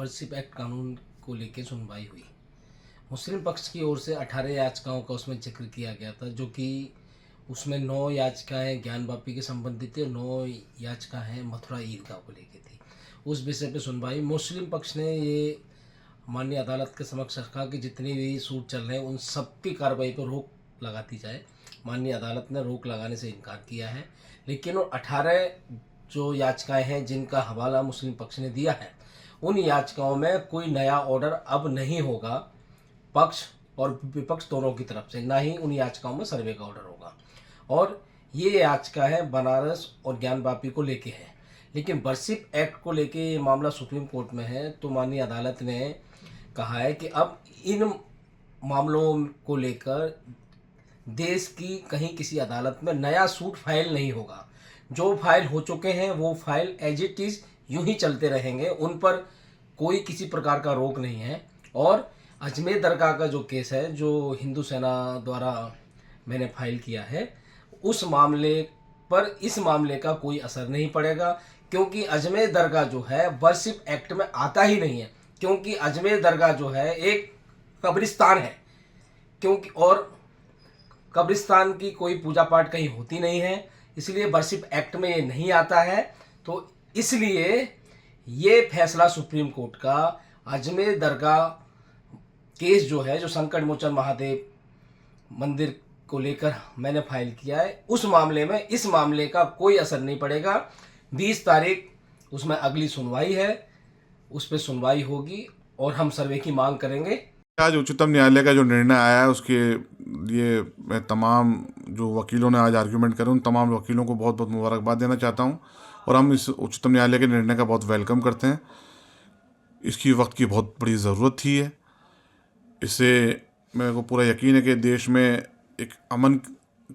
Worship act कानून को लेकर सुनवाई हुई। मुस्लिम पक्ष की ओर से 18 याचिकाओं का उसमें जिक्र किया गया था, जो कि उसमें 9 याचिकाएं ज्ञानवापी के संबंधित थी और 9 याचिकाएं मथुरा ईदगाह को लेकर थी। उस विषय पे सुनवाई मुस्लिम पक्ष ने ये माननीय अदालत के समक्ष रखा कि जितनी भी सूट चल रहे हैं उन सब की कार्रवाई पर रोक लगाती जाए। माननीय अदालत ने रोक लगाने से इनकार किया है, लेकिन वो 18 जो याचिकाएं हैं जिनका हवाला मुस्लिम पक्ष ने दिया है, उन याचिकाओं में कोई नया ऑर्डर अब नहीं होगा पक्ष और विपक्ष दोनों की तरफ से, ना ही उन याचिकाओं में सर्वे का ऑर्डर होगा। और ये याचिका है बनारस और ज्ञानवापी को लेके है, लेकिन वर्शिप एक्ट को लेके ये मामला सुप्रीम कोर्ट में है। तो माननीय अदालत ने कहा है कि अब इन मामलों को लेकर देश की कहीं किसी अदालत में नया सूट फाइल नहीं होगा। जो फाइल हो चुके हैं वो फाइल एज इट इज़ यूं ही चलते रहेंगे, उन पर कोई किसी प्रकार का रोक नहीं है। और अजमेर दरगाह का जो केस है, जो हिंदू सेना द्वारा मैंने फाइल किया है, उस मामले पर इस मामले का कोई असर नहीं पड़ेगा, क्योंकि अजमेर दरगाह जो है वर्शिप एक्ट में आता ही नहीं है, क्योंकि अजमेर दरगाह जो है एक कब्रिस्तान है, क्योंकि और कब्रिस्तान की कोई पूजा पाठ कहीं होती नहीं है, इसलिए वर्शिप एक्ट में ये नहीं आता है। तो इसलिए ये फैसला सुप्रीम कोर्ट का अजमेर दरगाह केस जो है, जो संकट मोचन महादेव मंदिर को लेकर मैंने फाइल किया है, उस मामले में इस मामले का कोई असर नहीं पड़ेगा। 20 तारीख उसमें अगली सुनवाई है, उस पर सुनवाई होगी और हम सर्वे की मांग करेंगे। आज उच्चतम न्यायालय का जो निर्णय आया है उसके लिए मैं तमाम जो वकीलों ने आज आर्ग्यूमेंट करे उन तमाम वकीलों को बहुत बहुत मुबारकबाद देना चाहता हूं, और हम इस उच्चतम न्यायालय के निर्णय का बहुत वेलकम करते हैं। इसकी वक्त की बहुत बड़ी ज़रूरत थी है। इससे मेरे को पूरा यकीन है कि देश में एक अमन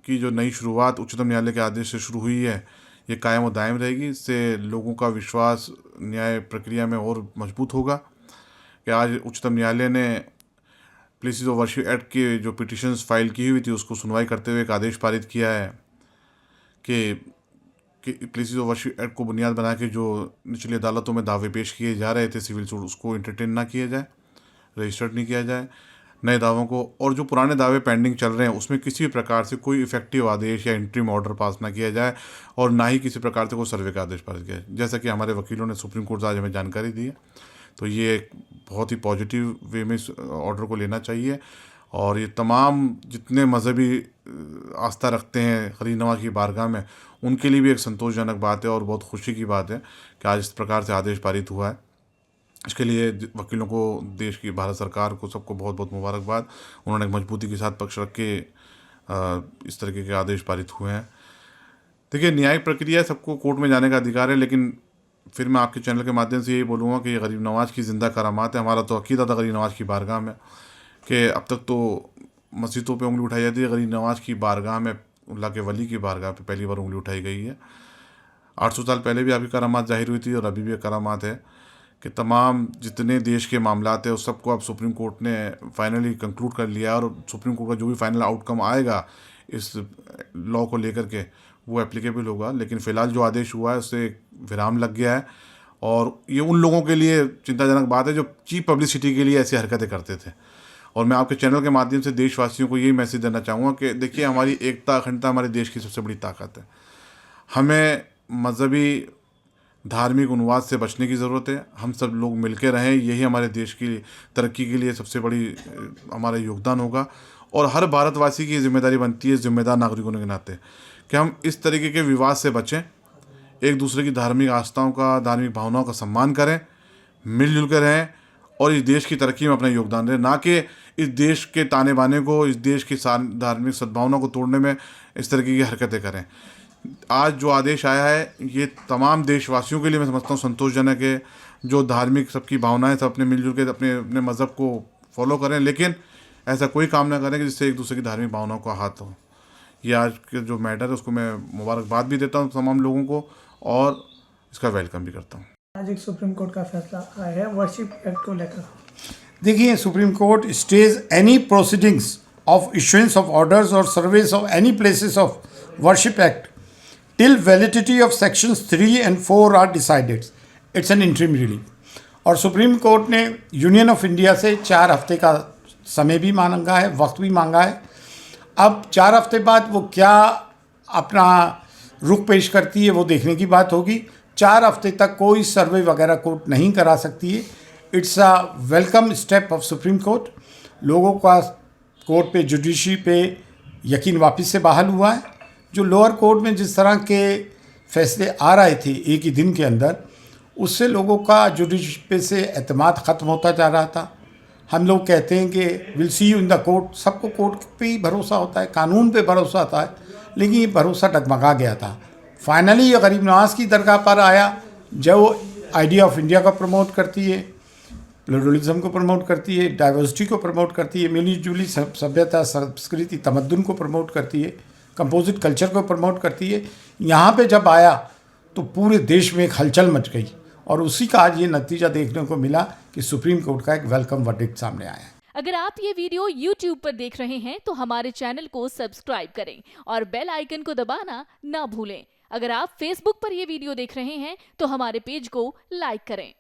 की जो नई शुरुआत उच्चतम न्यायालय के आदेश से शुरू हुई है, ये कायम और दायम रहेगी। इससे लोगों का विश्वास न्याय प्रक्रिया में और मजबूत होगा कि आज उच्चतम न्यायालय ने प्लेसेस ऑफ वर्शिप एक्ट के जो पिटिशंस फाइल की हुई थी उसको सुनवाई करते हुए एक आदेश पारित किया है कि प्लेसेस ऑफ वर्शिप एक्ट को बुनियाद बना के जो निचली अदालतों में दावे पेश किए जा रहे थे सिविल सूट, उसको इंटरटेन ना किया जाए, रजिस्टर्ड नहीं किया जाए नए दावों को, और जो पुराने दावे पेंडिंग चल रहे हैं उसमें किसी भी प्रकार से कोई इफेक्टिव आदेश या इंटरिम ऑर्डर पास ना किया जाए, और ना ही किसी प्रकार से कोई सर्वे का आदेश पास किया जाए, जैसा कि हमारे वकीलों ने सुप्रीम कोर्ट से आज हमें जानकारी दी है। तो ये एक बहुत ही पॉजिटिव वे में इस ऑर्डर को लेना चाहिए, और ये तमाम जितने मजहबी आस्था रखते हैं खलील नवाज की बारगाह में, उनके लिए भी एक संतोषजनक बात है और बहुत खुशी की बात है कि आज इस प्रकार से आदेश पारित हुआ है। इसके लिए वकीलों को, देश की भारत सरकार को, सबको बहुत बहुत मुबारकबाद। उन्होंने एक मजबूती के साथ पक्ष रख के इस तरीके के आदेश पारित हुए हैं। देखिए, न्यायिक प्रक्रिया, सबको कोर्ट में जाने का अधिकार है, लेकिन फिर मैं आपके चैनल के माध्यम से यही बोलूँगा कि ये गरीब नवाज की ज़िंदा करामात है। हमारा तो अकीदा था गरीब नवाज की बारगाह में कि अब तक तो मस्जिदों पे उंगली उठाई जाती है, गरीब नवाज की बारगाह में, अल्लाह के वली की बारगाह पे पहली बार उंगली उठाई गई है। 800 साल पहले भी आपकी करामात जाहिर हुई थी और अभी भी करामात है कि तमाम जितने देश के मामलात हैं उस सबको अब सुप्रीम कोर्ट ने फाइनली कंक्लूड कर लिया, और सुप्रीम कोर्ट का जो भी फाइनल आउटकम आएगा इस लॉ को लेकर के वो एप्लीकेबल होगा। लेकिन फ़िलहाल जो आदेश हुआ है उससे विराम लग गया है, और ये उन लोगों के लिए चिंताजनक बात है जो चीप पब्लिसिटी के लिए ऐसी हरकतें करते थे। और मैं आपके चैनल के माध्यम से देशवासियों को यही मैसेज देना चाहूँगा कि देखिए, हमारी एकता, अखंडता हमारे देश की सबसे बड़ी ताकत है। हमें मजहबी धार्मिक उन्माद से बचने की ज़रूरत है। हम सब लोग मिलकर रहें, यही हमारे देश की तरक्की के लिए सबसे बड़ी हमारा योगदान होगा। और हर भारतवासी की जिम्मेदारी बनती है, जिम्मेदार नागरिकों के नाते, कि हम इस तरीके के विवाद से बचें, एक दूसरे की धार्मिक आस्थाओं का, धार्मिक भावनाओं का सम्मान करें, मिलजुल कर रहें, और इस देश की तरक्की में अपना योगदान दें, ना कि इस देश के ताने बाने को, इस देश की धार्मिक सद्भावना को तोड़ने में इस तरीके की हरकतें करें। आज जो आदेश आया है ये तमाम देशवासियों के लिए मैं समझता हूँ संतोषजनक है। जो धार्मिक सबकी भावनाएं, सब अपने मिलजुल के अपने अपने मज़हब को फॉलो करें, लेकिन ऐसा कोई काम ना करें कि जिससे एक दूसरे की धार्मिक भावनाओं का हाथ हो। ये आज के जो मैटर है उसको मैं मुबारकबाद भी देता हूँ तमाम लोगों को, और इसका वेलकम भी करता हूँ। आज एक सुप्रीम कोर्ट का फैसला आया है वर्शिप एक्ट को लेकर। देखिए, Supreme Court stays any proceedings of issuance of orders और surveys of any places of worship act till validity of sections 3 and 4 are decided. It's an interim relief. और supreme court ने union of India से 4 हफ्ते का समय भी मांगा है, वक्त भी मांगा है। अब 4 हफ्ते बाद वो क्या अपना रुख पेश करती है वो देखने की बात होगी। 4 हफ्ते तक कोई सर्वे वगैरह कोर्ट नहीं करा सकती है। It's a welcome step of supreme court. लोगों का कोर्ट पे, जुडिशरी पे यकीन वापस से बहाल हुआ है। जो लोअर कोर्ट में जिस तरह के फैसले आ रहे थे एक ही दिन के अंदर, उससे लोगों का जुडिशरी पे से एतमाद ख़त्म होता जा रहा था। हम लोग कहते हैं कि will see you in the court, सबको कोर्ट पे ही भरोसा होता है, कानून पे भरोसा होता है, लेकिन ये भरोसा डगमगा गया था। फाइनली ये गरीब नवाज की दरगाह पर आया, जो आइडिया ऑफ इंडिया को प्रमोट करती है, प्लूरलिज्म को प्रमोट करती है, डाइवर्सिटी को प्रमोट करती है, मिली जुली सभ्यता, संस्कृति, तमद्दुन को प्रमोट करती है, कंपोजिट कल्चर को प्रमोट करती है। यहाँ पे जब आया तो पूरे देश में एक हलचल मच गई और उसी का आज ये नतीजा देखने को मिला कि सुप्रीम कोर्ट का एक वेलकम वर्डिक्ट सामने आया है। अगर आप ये वीडियो YouTube पर देख रहे हैं तो हमारे चैनल को सब्सक्राइब करें और बेल आइकन को दबाना ना भूलें। अगर आप Facebook पर ये वीडियो देख रहे हैं तो हमारे पेज को लाइक करें।